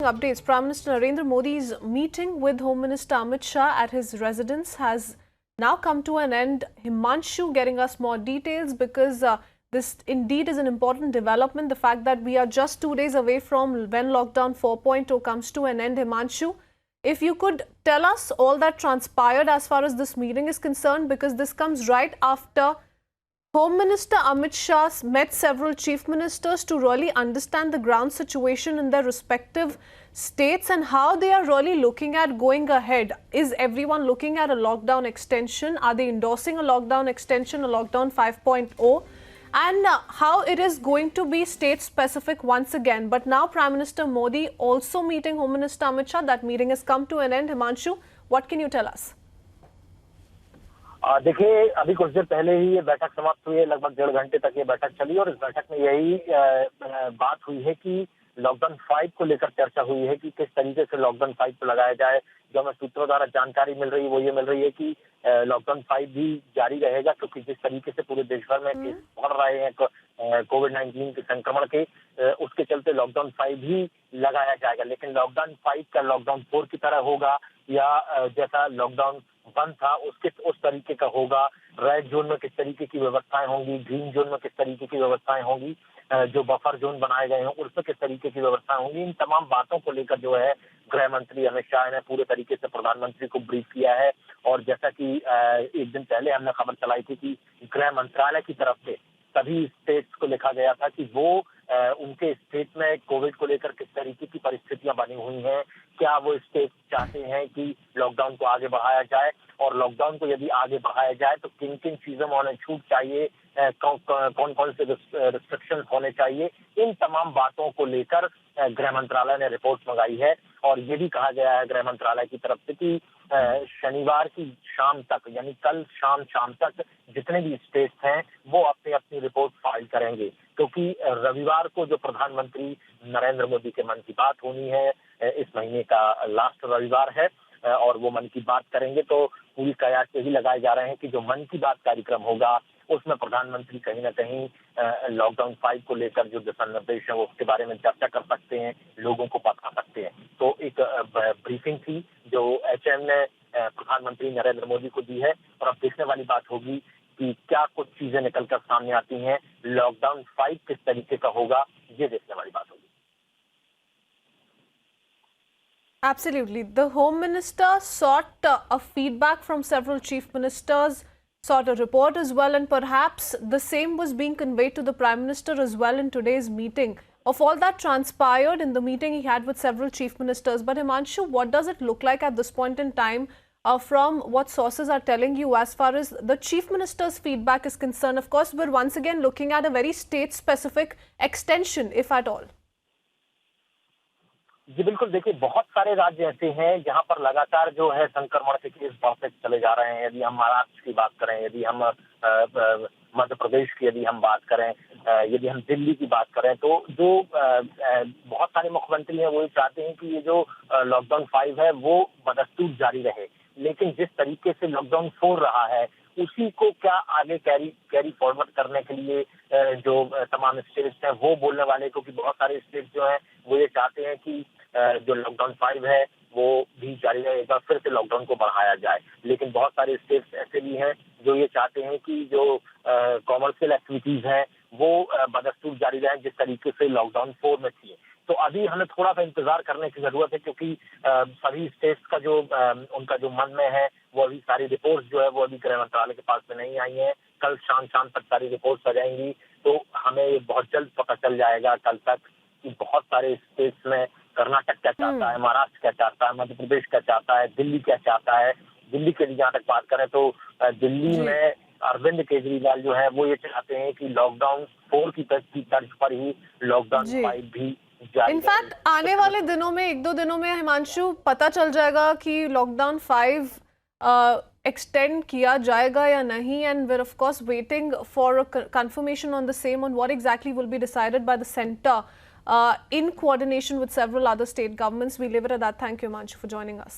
Updates. Prime Minister Narendra Modi's meeting with Home Minister Amit Shah at his residence has now come to an end. Himanshu getting us more details because this indeed is an important development. The fact that we are just 2 days away from when lockdown 4.0 comes to an end. Himanshu, if you could tell us all that transpired as far as this meeting is concerned, because this comes right after Home Minister Amit Shah met several chief ministers to really understand the ground situation in their respective states and how they are really looking at going ahead. Is everyone looking at a lockdown extension? Are they endorsing a lockdown extension, a lockdown 5.0? And how it is going to be state specific once again. But now Prime Minister Modi also meeting Home Minister Amit Shah. That meeting has come to an end. Himanshu, what can you tell us? देखिए, अभी कुछ देर पहले ही ये बैठक समाप्त हुई है। लगभग 1.5 घंटे तक ये बैठक चली और इस बैठक में यही बात हुई है कि लॉकडाउन 5 को लेकर चर्चा हुई है कि किस तरीके से लॉकडाउन 5 को लगाया जाए। जो हमें सूत्रों द्वारा जानकारी मिल रही है वो ये मिल रही है कि लॉकडाउन 5 भी जारी रहेगा, क्योंकि जिस तरीके से पूरे देश भर में केस बढ़ रहे हैं कोविड-19 के संक्रमण के, उसके चलते लॉकडाउन 5 भी लगाया जाएगा। लेकिन लॉकडाउन 5 का लॉकडाउन 4 की तरह होगा या जैसा लॉकडाउन बंद था उस तरीके का होगा। रेड जोन में किस तरीके की व्यवस्थाएं होंगी, ग्रीन जोन में किस तरीके की व्यवस्थाएं होंगी, जो बफर जोन बनाए गए हैं उसमें किस तरीके की व्यवस्थाएं होंगी, इन तमाम बातों को लेकर जो है गृह मंत्री अमित शाह ने पूरे तरीके से प्रधानमंत्री को ब्रीफ किया है। और जैसा कि एक दिन पहले हमने खबर चलाई थी कि गृह मंत्रालय की तरफ से सभी स्टेट्स को लिखा गया था कि वो उनके स्टेट में कोविड को लेकर किस तरीके की परिस्थितियां बनी हुई हैं, क्या वो स्टेट चाहते हैं कि लॉकडाउन को आगे बढ़ाया जाए और लॉकडाउन को यदि आगे बढ़ाया जाए तो किन किन चीजों में उन्हें छूट चाहिए, कौन कौन से रिस्ट्रिक्शन होने चाहिए, इन तमाम बातों को लेकर गृह मंत्रालय ने रिपोर्ट मंगाई है। और ये भी कहा गया है गृह मंत्रालय की तरफ से कि शनिवार की शाम तक, यानी कल शाम तक जितने भी स्टेट्स हैं वो अपनी रिपोर्ट फाइल करेंगे, क्योंकि रविवार को जो प्रधानमंत्री नरेंद्र मोदी के मन की बात होनी है, इस महीने का लास्ट रविवार है और वो मन की बात करेंगे, तो पूरी कयास यही लगाए जा रहे हैं कि जो मन की बात कार्यक्रम होगा उसमें प्रधानमंत्री कहीं ना कहीं लॉकडाउन 5 को लेकर जो दिशा निर्देश है उसके बारे में चर्चा कर सकते हैं, लोगों को बता सकते हैं। तो एक ब्रीफिंग थी जो एचएम ने प्रधानमंत्री नरेंद्र मोदी को दी है और अब देखने वाली बात होगी कि क्या कुछ चीजें निकलकर सामने आती हैं, लॉकडाउन 5 किस तरीके का होगा, ये देखने वाली बात होगी। Absolutely. The Home Minister sought a feedback from several chief ministers, sought a report as well, and perhaps the same was being conveyed to the Prime Minister as well in today's meeting. Of all that transpired in the meeting he had with several chief ministers. But Himanshu, what does it look like at this point in time from what sources are telling you as far as the chief minister's feedback is concerned? Of course, we're once again looking at a very state-specific extension, if at all. जी बिल्कुल, देखिए बहुत सारे राज्य ऐसे हैं जहां पर लगातार जो है संक्रमण के केस बढ़ते चले जा रहे हैं। यदि हम महाराष्ट्र की बात करें, यदि हम मध्य प्रदेश की यदि हम बात करें, यदि हम दिल्ली की बात करें, तो जो बहुत सारे मुख्यमंत्री हैं वो चाहते हैं कि ये जो लॉकडाउन 5 है वो बदस्तूर जारी रहे। लेकिन जिस तरीके से लॉकडाउन 4 रहा है उसी को क्या आगे कैरी फॉरवर्ड करने के लिए जो तमाम स्टेट्स हैं वो बोलने वाले, क्योंकि बहुत सारे स्टेट्स जो हैं वो ये चाहते हैं कि जो लॉकडाउन 5 है वो भी जारी रहेगा, फिर से लॉकडाउन को बढ़ाया जाए। लेकिन बहुत सारे स्टेट्स ऐसे भी हैं जो ये चाहते हैं कि जो कॉमर्शियल एक्टिविटीज हैं वो बदस्तूर जारी रहें जिस तरीके से लॉकडाउन 4 में थी। तो अभी हमें थोड़ा सा इंतजार करने की जरूरत है, क्योंकि सभी स्टेट्स का जो उनका जो मन में है वो अभी सारी रिपोर्ट्स जो है वो अभी गृह मंत्रालय के पास में नहीं आई हैं। कल शाम तक सारी रिपोर्ट्स आ जाएंगी तो हमें बहुत जल्द पता चल जाएगा कल तक कि बहुत सारे स्टेट्स में कर्नाटक क्या चाहता है, महाराष्ट्र क्या चाहता है, मध्य प्रदेश क्या चाहता है, दिल्ली क्या चाहता है। दिल्ली के लिए जहाँ तक बात करें तो दिल्ली में अरविंद केजरीवाल जो है वो ये चाहते हैं कि लॉकडाउन 4 की तर्ज पर ही लॉकडाउन 5 भी जारी। इनफैक्ट आने वाले दिनों में, 1-2 दिनों में हिमांशु पता चल जाएगा कि लॉकडाउन 5 एक्सटेंड किया जाएगा या नहीं, and we're of course waiting for a confirmation on the same, on what exactly will be decided by the centre in coordination with several other state governments. We leave it at that. Thank you, Himanshu, for joining us.